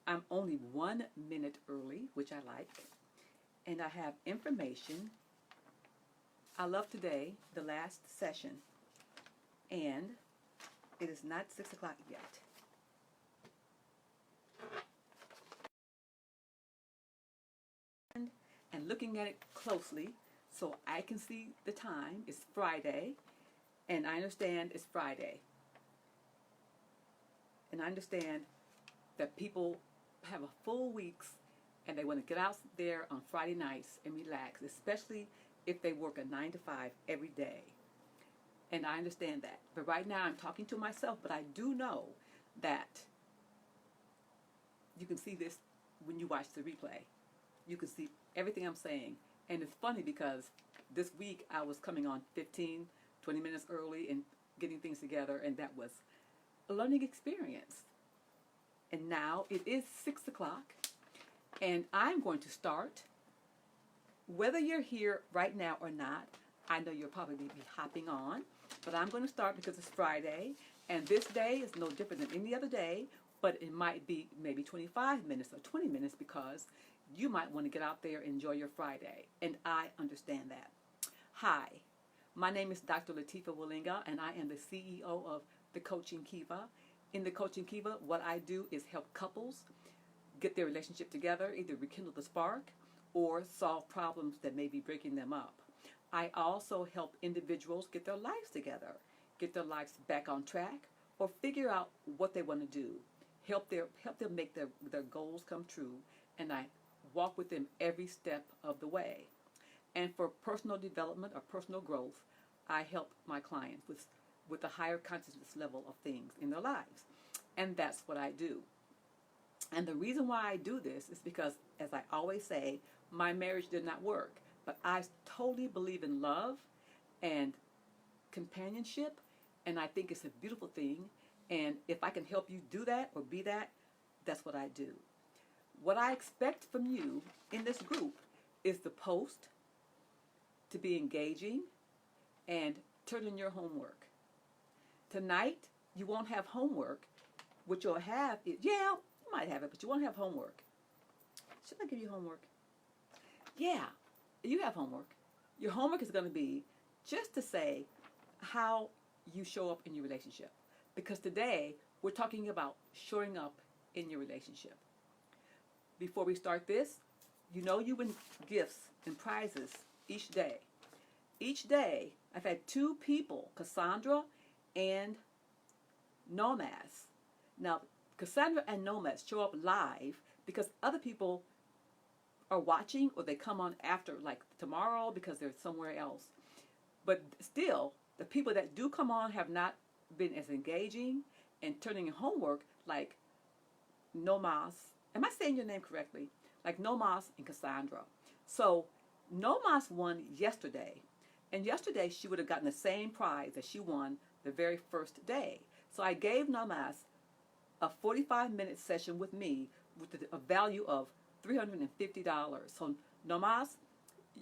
I'm only 1 minute early, which I like, and I have information. I love today, the last session, and it is not 6 o'clock yet. And looking at it closely so I can see the time. It's Friday, and I understand it's Friday. And I understand that people have a full weeks and they want to get out there on Friday nights and relax, especially if they work a 9 to 5 every day. And I understand that. But right now I'm talking to myself, but I do know that you can see this when you watch the replay. You can see everything I'm saying. And it's funny because this week I was coming on 15, 20 minutes early and getting things together, and that was a learning experience. And now it is 6 o'clock, and I'm going to start. Whether you're here right now or not, I know you'll probably be hopping on, but I'm going to start because it's Friday, and this day is no different than any other day, but it might be maybe 25 minutes or 20 minutes because you might want to get out there and enjoy your Friday, and I understand that. Hi, my name is Dr. Latifa Willinga, and I am the CEO of the Coaching Kiva. In the Coaching Kiva, what I do is help couples get their relationship together, either rekindle the spark or solve problems that may be breaking them up. I also help individuals get their lives together, get their lives back on track, or figure out what they want to do. Help them make their goals come true, and I walk with them every step of the way. And for personal development or personal growth, I help my clients with a higher consciousness level of things in their lives. And that's what I do. And the reason why I do this is because, as I always say, my marriage did not work. But I totally believe in love and companionship, and I think it's a beautiful thing. And if I can help you do that or be that, that's what I do. What I expect from you in this group is the post, to be engaging, and turn in your homework. Tonight, you won't have homework. What you'll have is, yeah, you might have it, but you won't have homework. Should I give you homework? Yeah, you have homework. Your homework is going to be just to say how you show up in your relationship. Because today, we're talking about showing up in your relationship. Before we start this, you know you win gifts and prizes each day. Each day, I've had 2 people, Cassandra and Nomaz. Now, Cassandra and Nomaz show up live because other people are watching, or they come on after, like tomorrow, because they're somewhere else. But still, the people that do come on have not been as engaging and turning in homework like Nomaz. Am I saying your name correctly? Like Nomaz and Cassandra. So Nomaz won yesterday, and yesterday she would have gotten the same prize that she won the very first day. So I gave Nomaz a 45-minute session with me with a value of $350. So Nomaz,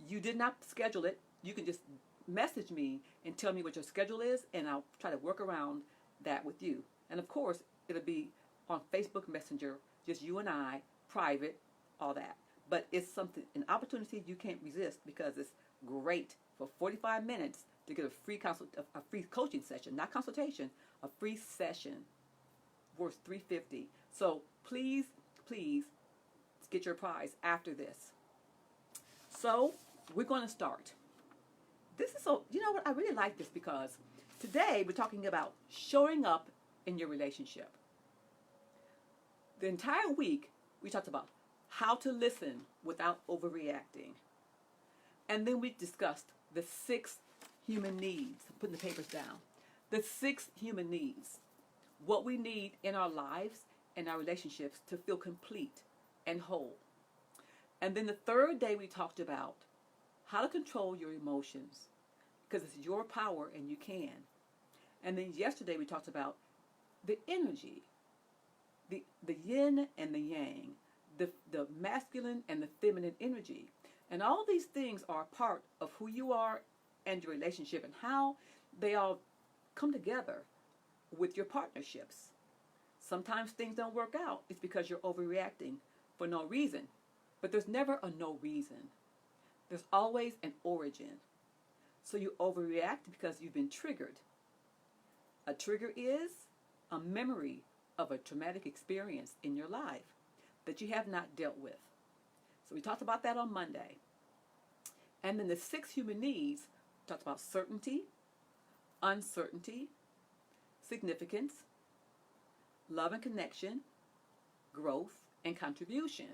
you did not schedule it. You can just message me and tell me what your schedule is, and I'll try to work around that with you. And of course, it'll be on Facebook Messenger, just you and I, private, all that. But it's something, an opportunity you can't resist, because it's great for 45 minutes to get a free coaching session, not consultation, a free session worth $350. So please get your prize after this. So we're going to start. This is so, you know what, I really like this because today we're talking about showing up in your relationship. The entire week we talked about how to listen without overreacting. And then we discussed the 6 human needs. I'm putting the papers down. The 6 human needs. What we need in our lives and our relationships to feel complete and whole. And then the 3rd day we talked about how to control your emotions, because it's your power and you can. And then yesterday we talked about the energy, the yin and the yang, the masculine and the feminine energy. And all these things are a part of who you are and your relationship, and how they all come together with your partnerships. Sometimes things don't work out. It's because you're overreacting for no reason. But there's never a no reason. There's always an origin. So you overreact because you've been triggered. A trigger is a memory of a traumatic experience in your life that you have not dealt with. So we talked about that on Monday. And then the 6 human needs talked about certainty, uncertainty, significance, love and connection, growth, and contribution.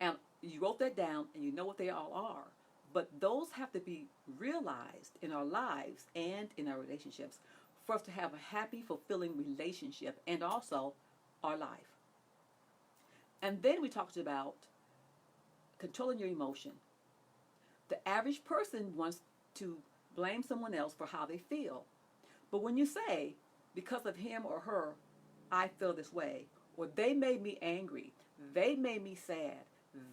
And you wrote that down and you know what they all are. But those have to be realized in our lives and in our relationships for us to have a happy, fulfilling relationship and also our life. And then we talked about controlling your emotion. The average person wants to blame someone else for how they feel. But when you say, because of him or her, I feel this way, or they made me angry, they made me sad,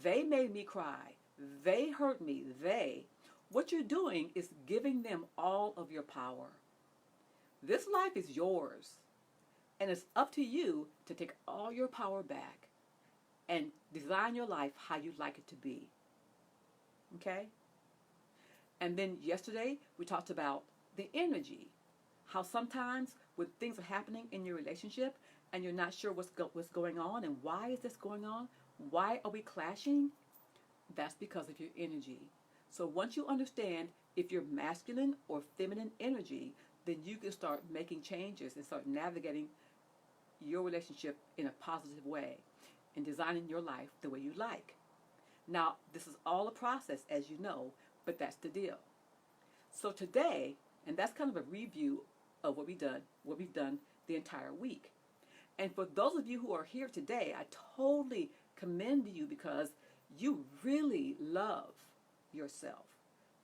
they made me cry, they hurt me, what you're doing is giving them all of your power. This life is yours, and it's up to you to take all your power back and design your life how you'd like it to be. Okay? And then yesterday, we talked about the energy. How sometimes when things are happening in your relationship and you're not sure what's going on and why is this going on, why are we clashing? That's because of your energy. So once you understand if you're masculine or feminine energy, then you can start making changes and start navigating your relationship in a positive way and designing your life the way you like. Now, this is all a process, as you know, but that's the deal. So today, and that's kind of a review of what we've done the entire week. And for those of you who are here today, I totally commend you because you really love yourself.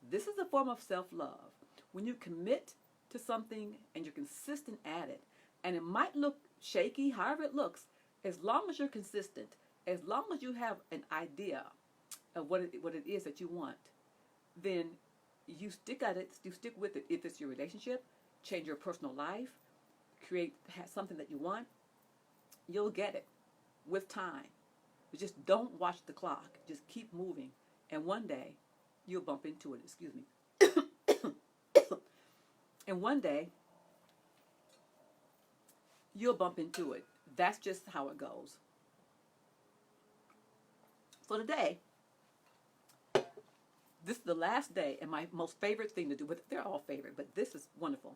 This is a form of self-love. When you commit to something and you're consistent at it, and it might look shaky, however it looks, as long as you're consistent, as long as you have an idea of what it is that you want, then you stick at it, you stick with it. If it's your relationship, change your personal life, have something that you want, you'll get it with time. But just don't watch the clock. Just keep moving. And one day, you'll bump into it. Excuse me. And one day, you'll bump into it. That's just how it goes. So today, this is the last day and my most favorite thing to do, but they're all favorite, but this is wonderful.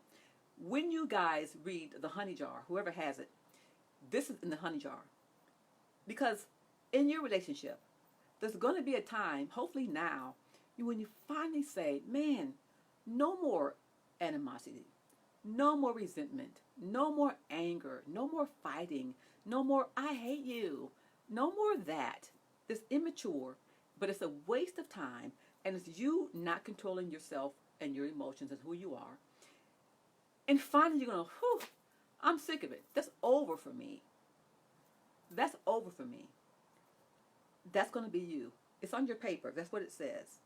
When you guys read the honey jar, whoever has it, this is in the honey jar. Because in your relationship, there's going to be a time, hopefully now, when you finally say, man, no more animosity, no more resentment, no more anger, no more fighting, no more I hate you, no more that. It's immature, but it's a waste of time, and it's you not controlling yourself and your emotions and who you are. And finally you're going, whew, I'm sick of it. That's over for me. That's over for me. That's going to be you. It's on your paper. That's what it says.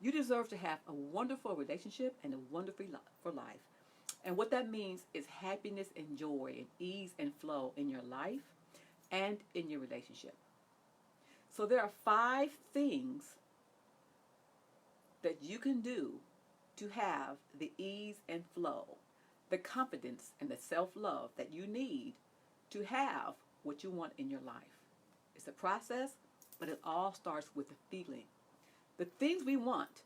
You deserve to have a wonderful relationship and a wonderful life. And what that means is happiness and joy and ease and flow in your life and in your relationship. So there are 5 things that you can do to have the ease and flow, the confidence and the self-love that you need to have what you want in your life. It's a process, but it all starts with the feeling. The things we want,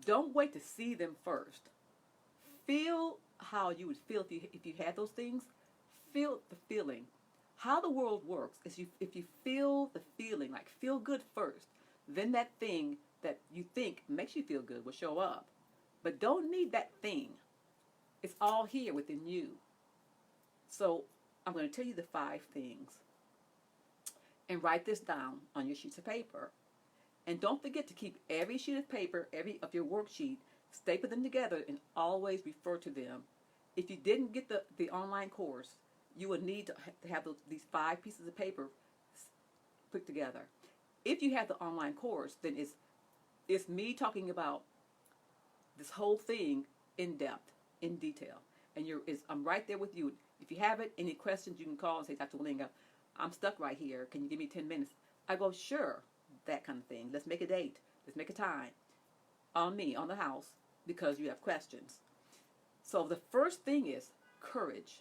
don't wait to see them first. Feel how you would feel if you had those things. Feel the feeling. How the world works is if you feel the feeling, like feel good first, then that thing that you think makes you feel good will show up. But don't need that thing. It's all here within you. So I'm going to tell you the 5 things. And write this down on your sheets of paper. And don't forget to keep every sheet of paper, every of your worksheet, staple them together and always refer to them. If you didn't get the online course, you would need to have these 5 pieces of paper put together. If you have the online course, then it's me talking about this whole thing in depth, in detail. And I'm right there with you. If you have it, any questions, you can call and say, Dr. Wallinga, I'm stuck right here. Can you give me 10 minutes? I go, sure, that kind of thing. Let's make a date. Let's make a time on me, on the house, because you have questions. So the first thing is courage.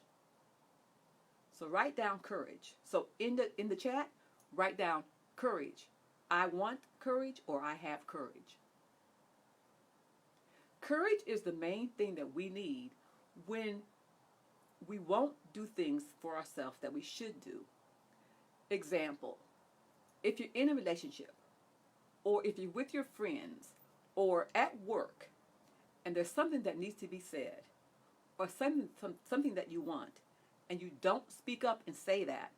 So write down courage. So in the chat, write down courage. I want courage, or I have courage. Courage is the main thing that we need when we won't do things for ourselves that we should do. Example, if you're in a relationship, or if you're with your friends, or at work, and there's something that needs to be said, or something that you want, and you don't speak up and say that,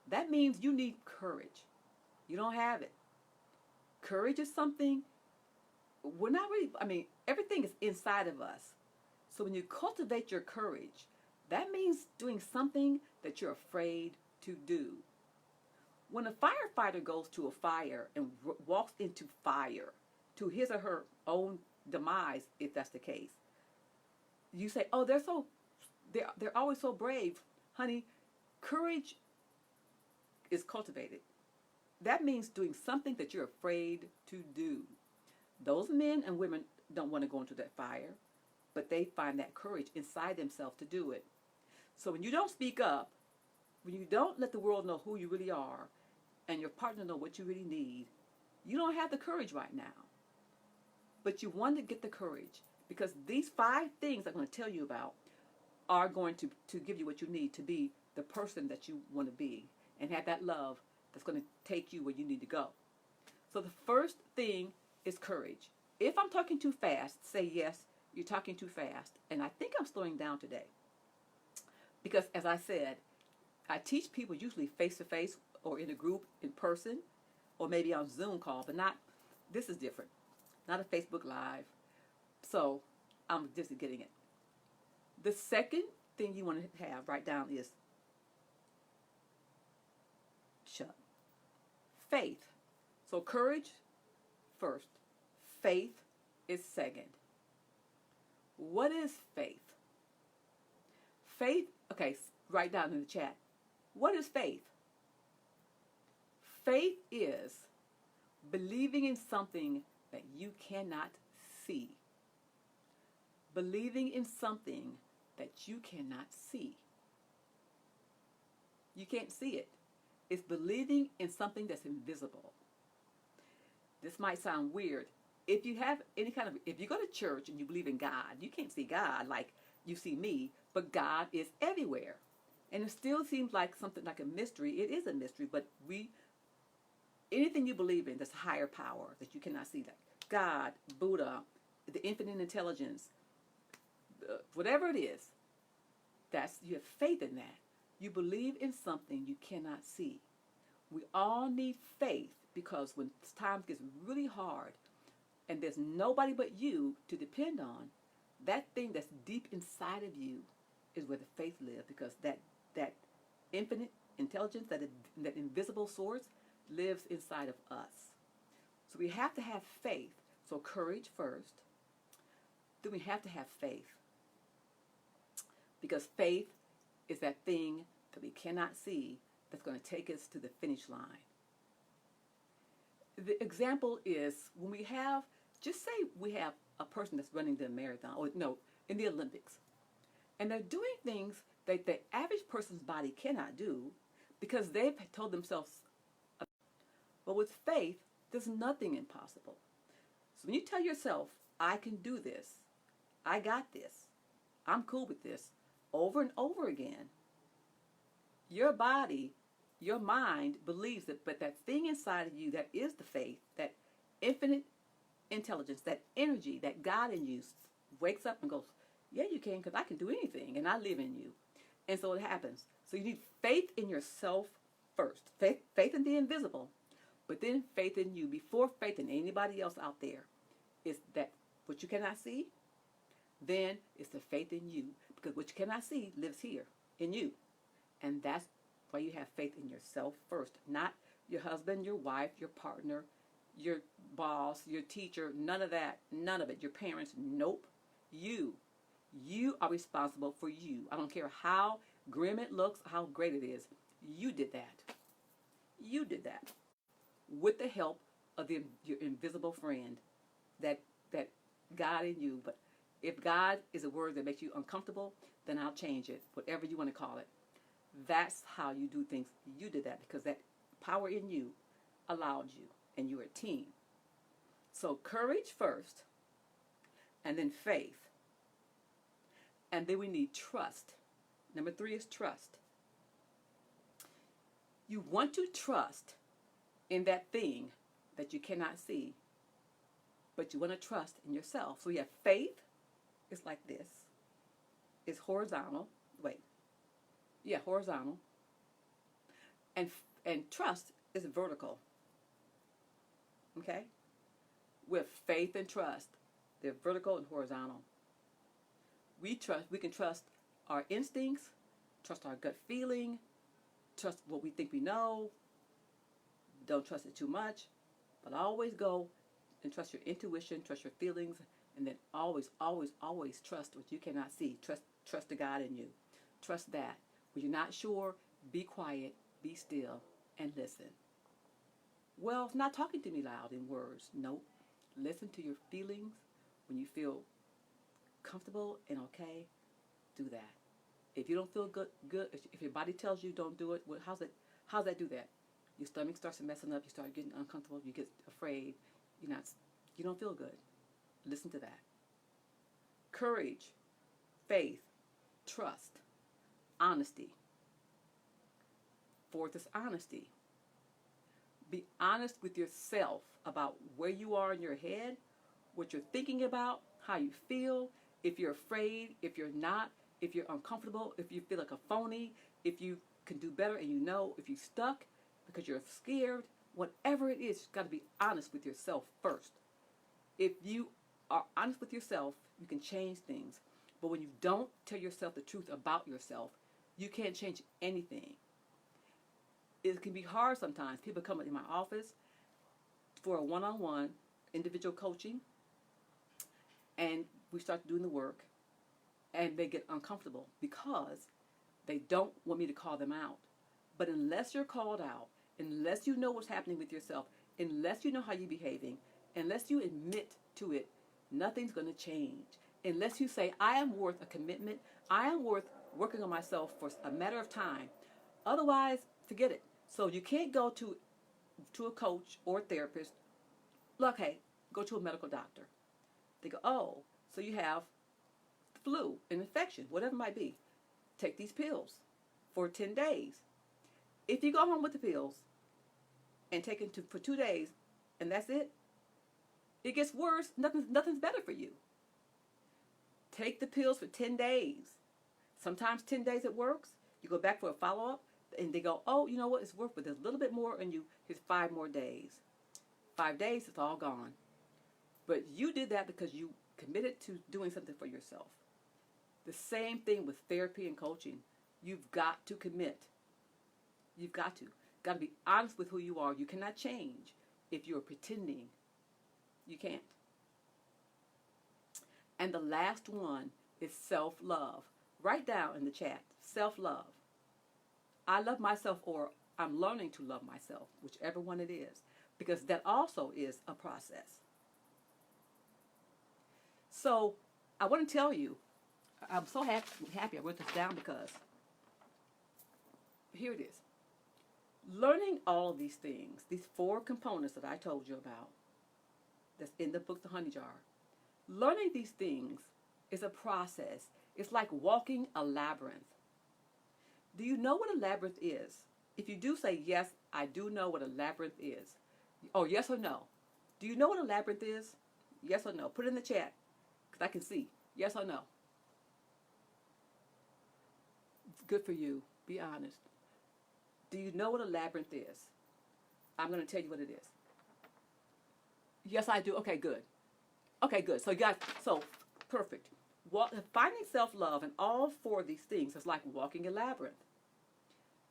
that means you need courage. You don't have it. Courage is something, we're not really, everything is inside of us. So when you cultivate your courage, that means doing something that you're afraid to do. When a firefighter goes to a fire and walks into fire, to his or her own demise, if that's the case, you say, oh, they're always so brave. Honey, courage is cultivated. That means doing something that you're afraid to do. Those men and women don't want to go into that fire, but they find that courage inside themselves to do it. So when you don't speak up, when you don't let the world know who you really are, and your partner know what you really need, you don't have the courage right now. But you want to get the courage, because these 5 things I'm going to tell you about are going to give you what you need to be the person that you want to be and have that love that's going to take you where you need to go. So the first thing is courage. If I'm talking too fast, say yes, you're talking too fast. And I think I'm slowing down today. Because as I said, I teach people usually face-to-face or in a group in person or maybe on Zoom call, but this is different. Not a Facebook Live. So I'm just getting it. The second thing you want to write down is faith. So courage first. Faith is second. What is faith? Faith, okay, write down in the chat. What is faith? Faith is believing in something that you cannot see. Believing in something that you cannot see. You can't see it. It's believing in something that's invisible. This might sound weird. If you have if you go to church and you believe in God, you can't see God like you see me, but God is everywhere. And it still seems like something like a mystery. It is a mystery, but anything you believe in, that's a higher power that you cannot see, like God, Buddha, the infinite intelligence, whatever it is, you have faith in that. You believe in something you cannot see. We all need faith, because when times gets really hard and there's nobody but you to depend on, that thing that's deep inside of you is where the faith lives, because that infinite intelligence, that invisible source lives inside of us. So we have to have faith. So courage first. Then we have to have faith, because faith is that thing that we cannot see that's going to take us to the finish line. The example is when just say we have a person that's running the marathon, or no, in the Olympics, and they're doing things that the average person's body cannot do because they've told themselves. But with faith, there's nothing impossible. So when you tell yourself, I can do this, I got this, I'm cool with this, over and over again, your body, your mind believes it, but that thing inside of you that is the faith, that infinite intelligence, that energy, that God in you wakes up and goes, yeah, you can, because I can do anything, and I live in you. And so it happens. So you need faith in yourself first. Faith in the invisible, but then faith in you before faith in anybody else out there. Is that what you cannot see? Then it's the faith in you, because what you cannot see lives here in you. And that's why you have faith in yourself first, not your husband, your wife, your partner, your boss, your teacher, none of that, none of it, your parents, nope. You are responsible for you. I don't care how grim it looks, how great it is. You did that. You did that with the help of your invisible friend that God in you. But if God is a word that makes you uncomfortable, then I'll change it, whatever you want to call it. That's how you do things. You did that because that power in you allowed you, and you're a team. So courage first, and then faith. And then we need trust. Number 3 is trust. You want to trust in that thing that you cannot see, but you want to trust in yourself. So you have faith, it's like this. It's horizontal. Wait. Yeah, horizontal. And trust is vertical. Okay? With faith and trust, they're vertical and horizontal. We can trust our instincts, trust our gut feeling, trust what we think we know. Don't trust it too much, but always go and trust your intuition, trust your feelings, and then always, always, always trust what you cannot see. Trust the God in you. Trust that. When you're not sure, be quiet, be still, and listen. Well, it's not talking to me loud in words. Nope. Listen to your feelings. When you feel comfortable and okay, do that. If you don't feel good, if your body tells you don't do it, well, how's that do that? Your stomach starts messing up, you start getting uncomfortable, you get afraid, you don't feel good. Listen to that. Courage, faith, trust, honesty. 4th is honesty. Be honest with yourself about where you are in your head, what you're thinking about, how you feel, if you're afraid, if you're not, if you're uncomfortable, if you feel like a phony, if you can do better and if you're stuck because you're scared, whatever it is, you've got to be honest with yourself first. If you are honest with yourself, you can change things. But when you don't tell yourself the truth about yourself, you can't change anything. It can be hard sometimes. People come in my office for a one-on-one individual coaching, and we start doing the work, and they get uncomfortable because they don't want me to call them out. But unless you're called out, unless you know what's happening with yourself, unless you know how you're behaving, unless you admit to it, nothing's going to change. Unless you say, I am worth a commitment, I am worth working on myself for a matter of time. Otherwise, forget it. So you can't go to a coach or a therapist. Look, hey, go to a medical doctor. They go, oh, so you have the flu, an infection, whatever it might be. Take these pills for 10 days. If you go home with the pills and take them for 2 days and that's it, it gets worse. Nothing's better for you. Take the pills for 10 days. Sometimes 10 days it works. You go back for a follow-up and they go, oh, you know what, it's worth, but there's a little bit more and here's 5 more days. 5 days, it's all gone. But you did that because you committed to doing something for yourself. The same thing with therapy and coaching. You've got to commit. You've got to. Got to be honest with who you are. You cannot change if you're pretending. You can't. And the last one is self-love. Write down in the chat, self-love. I love myself, or I'm learning to love myself, whichever one it is, because that also is a process. So I want to tell you, I'm so happy I wrote this down because here it is. Learning all of these things, these 4 components that I told you about, that's in the book, The Honey Jar. Learning these things is a process. It's like walking a labyrinth. Do you know what a labyrinth is? If you do, say, yes, I do know what a labyrinth is. Oh, yes or no? Do you know what a labyrinth is? Yes or no? Put it in the chat because I can see. Yes or no? It's good for you. Be honest. Do you know what a labyrinth is? I'm going to tell you what it is. Yes, I do. Okay, good. Okay, good. So you guys, perfect. Finding self-love and all 4 of these things is like walking a labyrinth.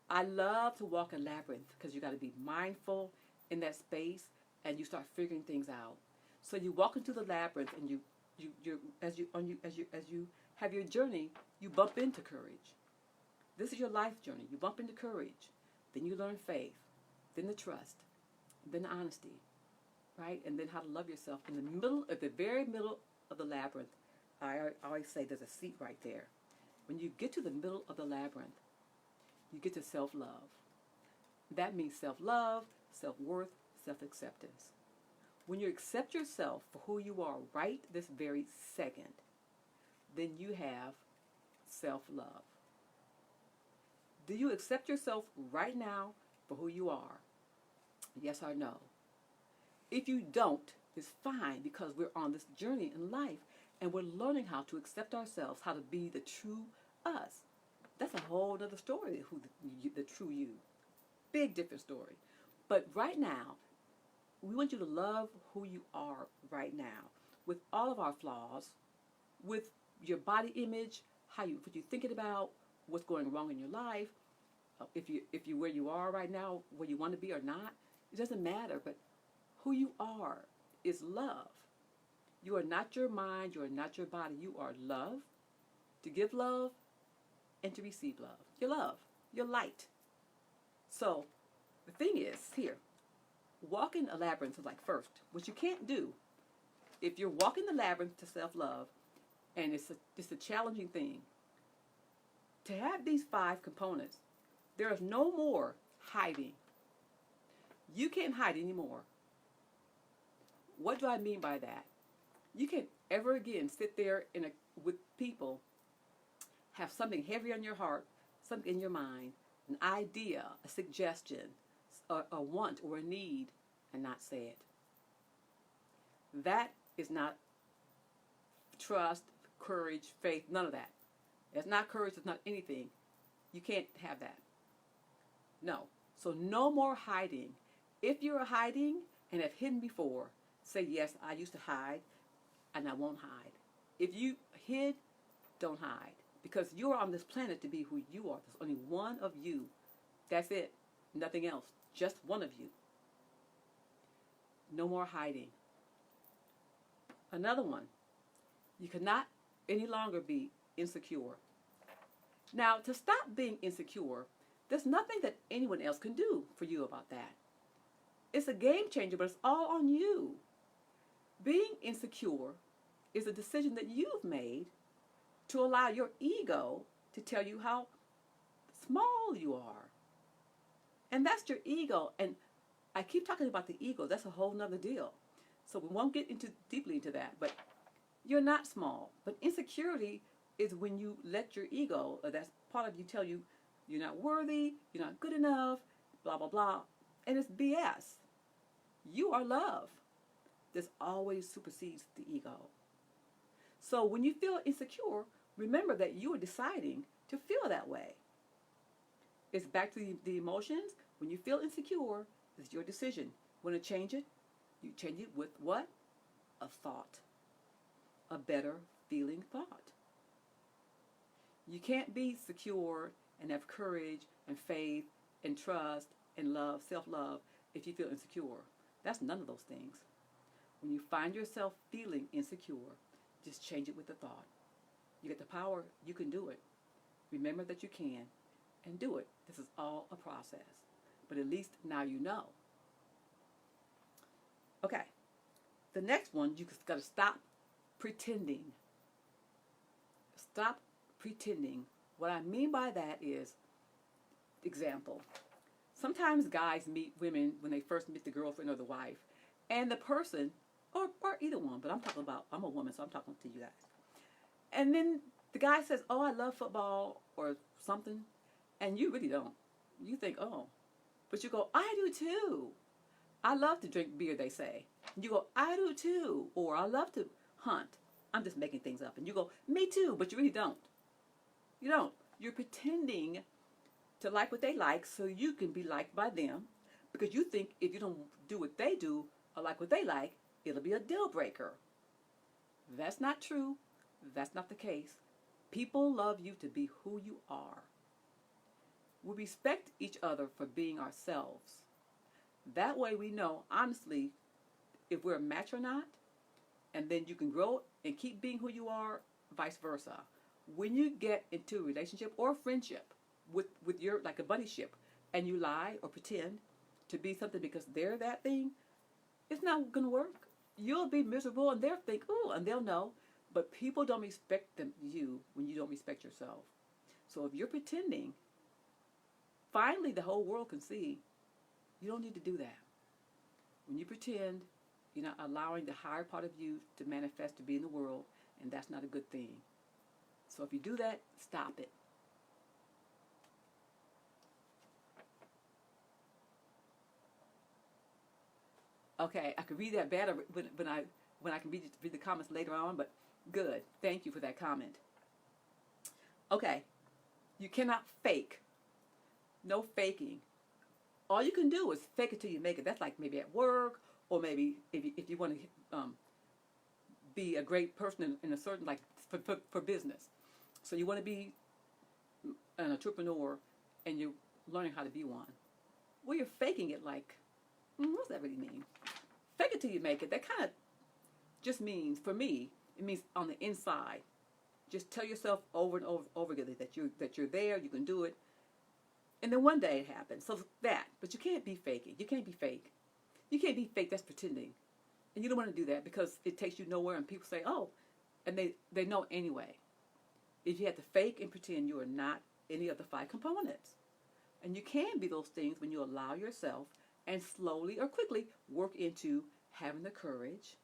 I love to walk a labyrinth because you got to be mindful in that space and you start figuring things out. So you walk into the labyrinth and as you have your journey, you bump into courage. This is your life journey. You bump into courage, then you learn faith, then the trust, then the honesty, right? And then how to love yourself. In the middle, at the very middle of the labyrinth, I always say there's a seat right there. When you get to the middle of the labyrinth, you get to self-love. That means self-love, self-worth, self-acceptance. When you accept yourself for who you are right this very second, then you have self-love. Do you accept yourself right now for who you are? Yes or no? If you don't, it's fine, because we're on this journey in life and we're learning how to accept ourselves, how to be the true us. That's a whole other story, who the true you. Big different story. But right now, we want you to love who you are right now, with all of our flaws, with your body image, what you're thinking about, what's going wrong in your life, if you where you are right now, where you want to be or not, it doesn't matter. But who you are is love. You are not your mind. You are not your body. You are love. To give love and to receive love. Your love. Your light. So the thing is, here, walking a labyrinth is like first, what you can't do, if you're walking the labyrinth to self-love, and it's a challenging thing, to have these 5 components, there is no more hiding. You can't hide anymore. What do I mean by that? You can't ever again sit there with people, have something heavy on your heart, something in your mind, an idea, a suggestion, a want or a need, and not say it. That is not trust, courage, faith, none of that. It's not courage, it's not anything. You can't have that. No. So no more hiding. If you're hiding and have hidden before, say, yes, I used to hide and I won't hide. If you hid, don't hide. Because you're on this planet to be who you are. There's only one of you. That's it. Nothing else. Just one of you. No more hiding. Another one. You cannot any longer be insecure. Now, to stop being insecure, there's nothing that anyone else can do for you about that. It's a game changer, but it's all on you. Being insecure is a decision that you've made to allow your ego to tell you how small you are. And that's your ego. And I keep talking about the ego. That's a whole nother deal. So we won't get deeply into that. But you're not small. But insecurity is when you let your ego, or that's part of you, tell you you're not worthy, you're not good enough, blah, blah, blah. And it's BS. You are love. This always supersedes the ego. So when you feel insecure, remember that you are deciding to feel that way. It's back to the emotions. When you feel insecure, it's your decision. Want to change it? You change it with what? A thought. A better feeling thought. You can't be secure and have courage and faith and trust and love, self-love, if you feel insecure. That's none of those things. When you find yourself feeling insecure, just change it with a thought. You get the power, you can do it. Remember that you can, and do it. This is all a process. But at least now you know. Okay. The next one, you just got to stop pretending. Stop pretending. What I mean by that is, example, sometimes guys meet women when they first meet the girlfriend or the wife, and the person, or either one, but I'm a woman, so I'm talking to you guys. And then the guy says, oh, I love football or something, and you really don't. You think, oh. But you go, I do too. I love to drink beer, they say. And you go, I do too. Or I love to hunt. I'm just making things up. And you go, me too, but you really don't. You don't. You're pretending to like what they like so you can be liked by them, because you think if you don't do what they do or like what they like, it'll be a deal breaker. That's not true. That's not the case. People love you to be who you are. We respect each other for being ourselves. That way we know, honestly, if we're a match or not, and then you can grow and keep being who you are, vice versa. When you get into a relationship or a friendship, with your, like a buddy ship, and you lie or pretend to be something because they're that thing, it's not going to work. You'll be miserable, and they'll think, ooh, and they'll know. But people don't respect you when you don't respect yourself. So if you're pretending, finally the whole world can see you don't need to do that. When you pretend, you're not allowing the higher part of you to manifest, to be in the world, and that's not a good thing. So if you do that, stop it. Okay, I could read that better when I can read the comments later on, but good. Thank you for that comment. Okay, you cannot fake. No faking. All you can do is fake it till you make it. That's like maybe at work, or maybe if you want to be a great person in a certain, like for business. So you want to be an entrepreneur, and you're learning how to be one. Well, you're faking it like, what's that really mean? Fake it till you make it. That kind of just means, for me, it means on the inside. Just tell yourself over and over again that you're there, you can do it, and then one day it happens. So that, but you can't be faking. You can't be fake. You can't be fake. That's pretending, and you don't want to do that because it takes you nowhere. And people say, oh, and they know anyway. If you have to fake and pretend, you are not any of the 5 components, and you can be those things when you allow yourself and slowly or quickly work into having the courage,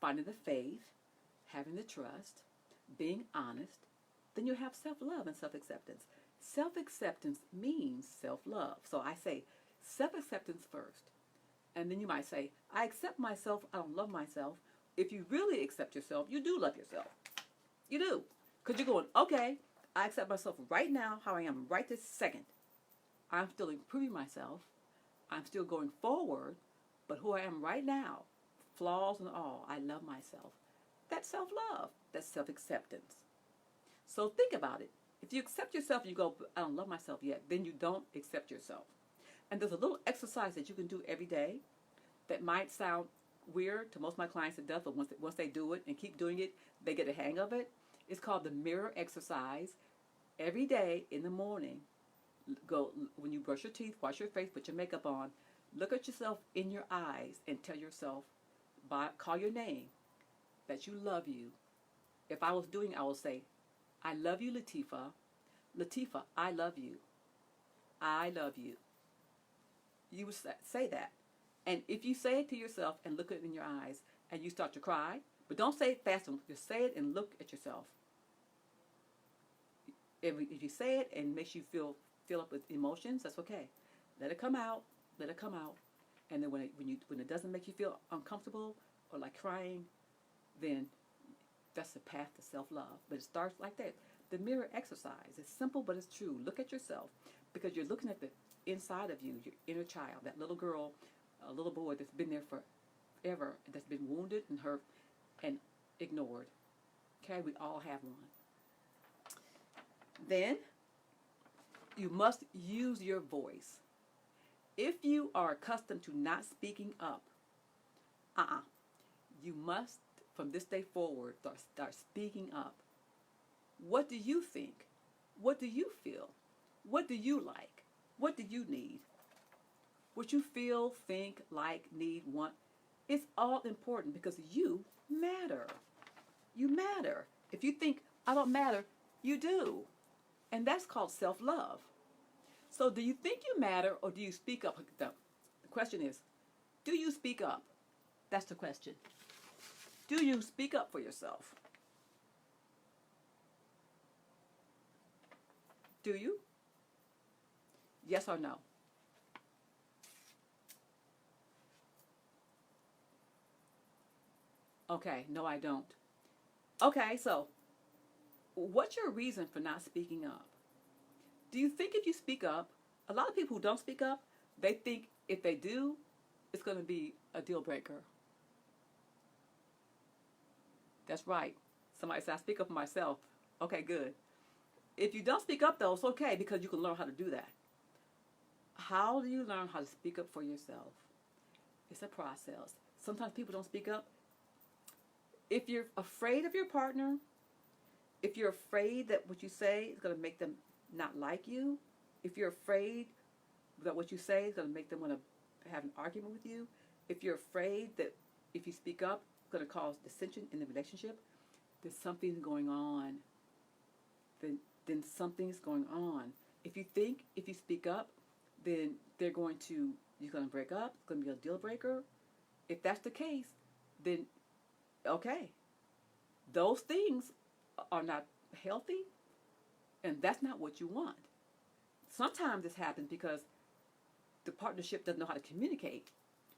finding the faith, having the trust, being honest. Then you have self-love and self-acceptance. Self-acceptance means self-love. So I say self-acceptance first. And then you might say, I accept myself, I don't love myself. If you really accept yourself, you do love yourself. You do. Because you're going, okay, I accept myself right now, how I am right this second. I'm still improving myself. I'm still going forward. But who I am right now, flaws and all, I love myself. That's self-love. That's self-acceptance. So think about it. If you accept yourself, you go, I don't love myself yet, then you don't accept yourself. And there's a little exercise that you can do every day that might sound weird to most of my clients. It does, but once they do it and keep doing it, they get a hang of it. It's called the mirror exercise. Every day in the morning, go when you brush your teeth, wash your face, put your makeup on, look at yourself in your eyes and tell yourself, call your name, that you love you. If I was doing, I would say, I love you, Latifa. Latifa, I love you. I love you. You would say that. And if you say it to yourself and look it in your eyes and you start to cry, but don't say it fast enough, just say it and look at yourself. If you say it and makes you fill up with emotions, that's okay. Let it come out. Let it come out. And then when it doesn't make you feel uncomfortable or like crying, then that's the path to self-love. But it starts like that. The mirror exercise. It's simple, but it's true. Look at yourself, because you're looking at the inside of you, your inner child, that little girl, a little boy that's been there forever, that's been wounded and hurt and ignored. Okay, we all have one. Then you must use your voice. If you are accustomed to not speaking up, you must, from this day forward, start speaking up. What do you think? What do you feel? What do you like? What do you need? What you feel, think, like, need, want, it's all important, because you matter. You matter. If you think, I don't matter, you do. And that's called self-love. So do you think you matter, or do you speak up? The question is, do you speak up? That's the question. Do you speak up for yourself? Do you? Yes or no? Okay, no, I don't. Okay, so what's your reason for not speaking up? Do you think if you speak up, a lot of people who don't speak up, they think if they do, it's going to be a deal breaker. That's right. Somebody said, I speak up for myself. Okay, good. If you don't speak up, though, it's okay, because you can learn how to do that. How do you learn how to speak up for yourself? It's a process. Sometimes people don't speak up. If you're afraid of your partner, if you're afraid that what you say is going to make them not like you, If you're afraid that what you say is going to make them want to have an argument with you, if you're afraid that if you speak up, it's going to cause dissension in the relationship, then something's going on. Then something's going on. If you think if you speak up, then you're going to break up, it's going to be a deal breaker. If that's the case, then okay, those things are not healthy, and that's not what you want. Sometimes this happens because the partnership doesn't know how to communicate.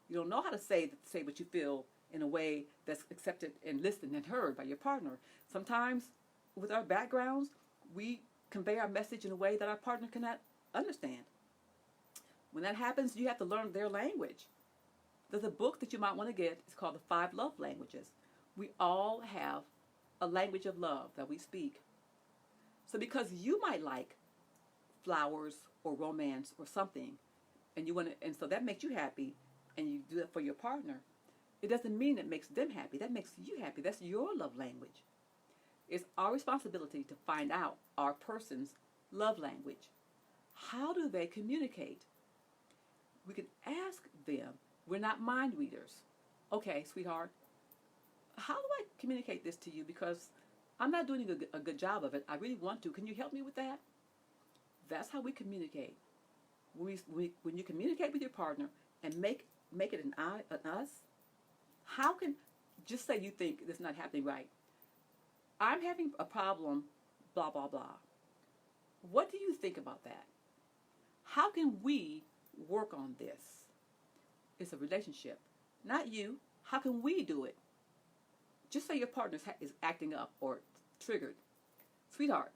You don't know how to say what you feel in a way that's accepted and listened and heard by your partner. Sometimes with our backgrounds, we convey our message in a way that our partner cannot understand. When that happens, you have to learn their language. There's a book that you might want to get. It's called The 5 Love Languages. We all have a language of love that we speak. So because you might like flowers or romance or something, and so that makes you happy, and you do that for your partner, it doesn't mean it makes them happy. That makes you happy. That's your love language. It's our responsibility to find out our person's love language. How do they communicate? We can ask them. We're not mind readers. Okay, sweetheart, how do I communicate this to you? Because I'm not doing a good job of it. I really want to. Can you help me with that? That's how we communicate. When you communicate with your partner and make it an us, how can, just say you think it's not happening right. I'm having a problem, blah, blah, blah. What do you think about that? How can we work on this? It's a relationship, not you. How can we do it? Just say your partner is acting up or triggered. Sweetheart,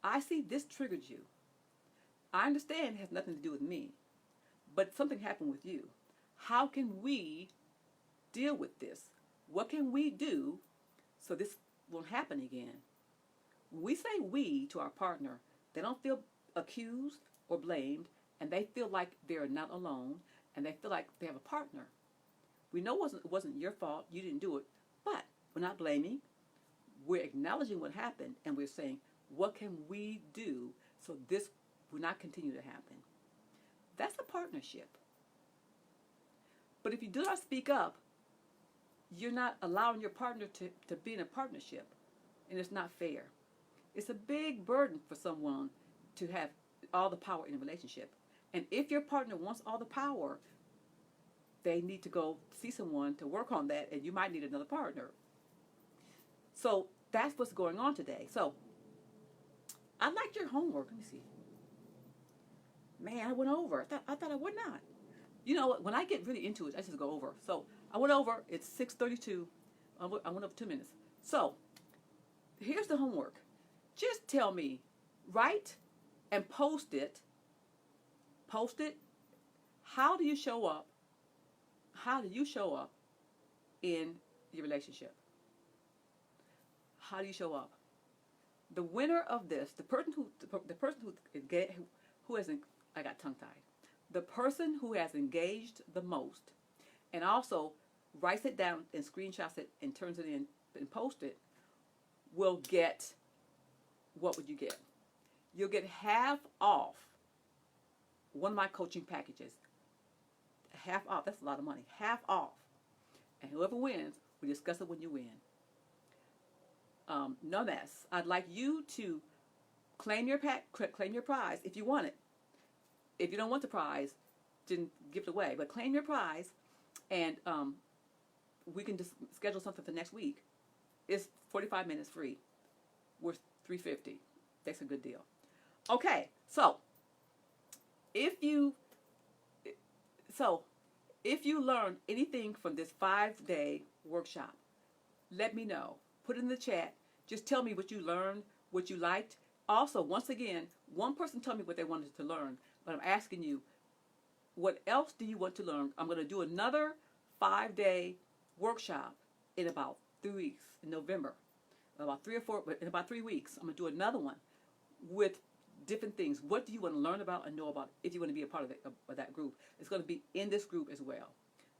I see this triggered you. I understand it has nothing to do with me, but something happened with you. How can we deal with this? What can we do so this won't happen again? When we say we to our partner, they don't feel accused or blamed, and they feel like they're not alone, and they feel like they have a partner. We know it wasn't your fault, you didn't do it, but we're not blaming. We're acknowledging what happened, and we're saying, what can we do so this will not continue to happen? That's a partnership. But if you do not speak up, you're not allowing your partner to be in a partnership, and it's not fair. It's a big burden for someone to have all the power in a relationship. And if your partner wants all the power, they need to go see someone to work on that, and you might need another partner. So that's what's going on today. So I liked your homework. Let me see. Man, I went over. I thought I would not. You know, when I get really into it, I just go over. So I went over. It's 6:32. I went over 2 minutes. So here's the homework. Just tell me, write and post it. Post it. How do you show up? How do you show up in your relationship? How do you show up? The winner of this, the person who has, I got tongue tied. The person who has engaged the most, and also writes it down and screenshots it and turns it in and posts it, will get, what would you get? You'll get half off one of my coaching packages. Half off, that's a lot of money. Half off. And whoever wins, we discuss it when you win. No mess. I'd like you to claim your prize if you want it. If you don't want the prize, then give it away. But claim your prize, and we can just schedule something for next week. It's 45 minutes free. Worth $350. That's a good deal. Okay, so if you learned anything from this 5-day workshop, let me know. Put it in the chat. Just tell me what you learned, what you liked. Also, once again, one person told me what they wanted to learn, but I'm asking you, what else do you want to learn? I'm going to do another 5-day workshop in about 3 weeks, in November. About 3 or 4, but in about 3 weeks, I'm going to do another one with different things. What do you want to learn about and know about if you want to be a part of that group? It's going to be in this group as well.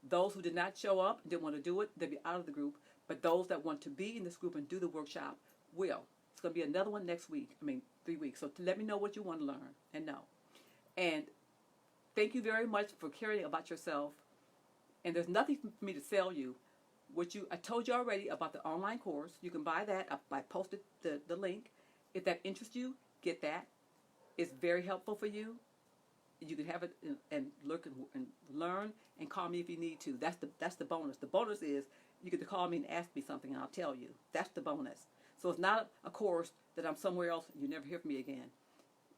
Those who did not show up, didn't want to do it, they'll be out of the group. But those that want to be in this group and do the workshop will. It's going to be another one next week. 3 weeks. So let me know what you want to learn and know. And thank you very much for caring about yourself. And there's nothing for me to sell you. I told you already about the online course. You can buy that. I posted the link. If that interests you, get that. It's very helpful for you. You can have it and look and learn and call me if you need to. That's the bonus. The bonus is you get to call me and ask me something and I'll tell you. That's the bonus. So it's not a course that I'm somewhere else and you never hear from me again.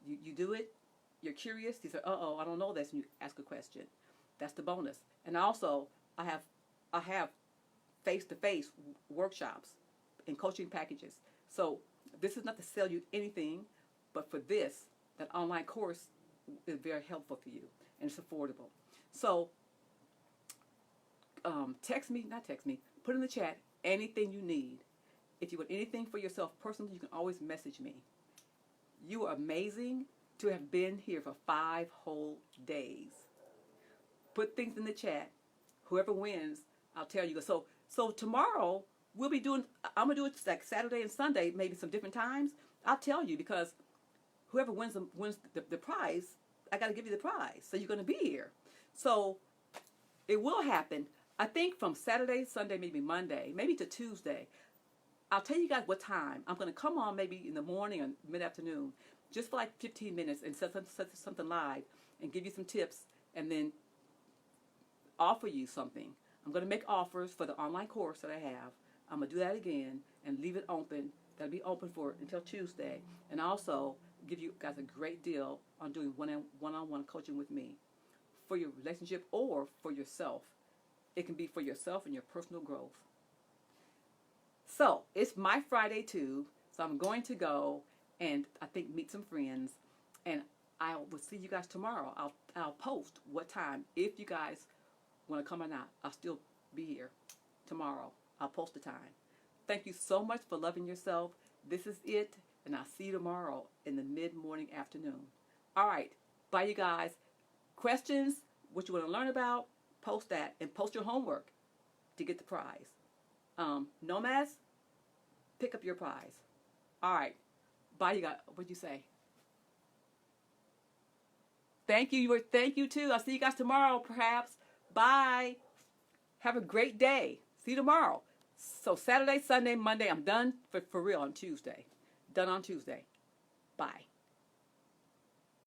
You do it. You're curious. You say, I don't know this, and you ask a question. That's the bonus. And also, I have face-to-face workshops and coaching packages. So this is not to sell you anything, but for this, that online course is very helpful for you, and it's affordable. So put in the chat anything you need. If you want anything for yourself personally, you can always message me. You are amazing to have been here for 5 whole days. Put things in the chat. Whoever wins, I'll tell you. So tomorrow I'm gonna do it like Saturday and Sunday, maybe some different times. I'll tell you, because whoever wins the prize, I got to give you the prize. So you're going to be here. So it will happen. I think from Saturday, Sunday, maybe Monday, maybe to Tuesday. I'll tell you guys what time. I'm going to come on maybe in the morning or mid-afternoon, just for like 15 minutes and set something live and give you some tips and then offer you something. I'm going to make offers for the online course that I have. I'm going to do that again and leave it open. That'll be open until Tuesday. And also give you guys a great deal on doing one-on-one coaching with me for your relationship or for yourself. It can be for yourself and your personal growth. So it's my Friday too. So I'm going to go and I think meet some friends. And I will see you guys tomorrow. I'll post what time. If you guys want to come or not, I'll still be here tomorrow. I'll post the time. Thank you so much for loving yourself. This is it, and I'll see you tomorrow in the mid-morning afternoon. All right. Bye, you guys. Questions, what you want to learn about, post that, and post your homework to get the prize. Nomads, pick up your prize. All right. Bye, you guys. What'd you say? Thank you. Thank you, too. I'll see you guys tomorrow, perhaps. Bye. Have a great day. See you tomorrow. So Saturday, Sunday, Monday, I'm done for real on Tuesday. Done on Tuesday. Bye.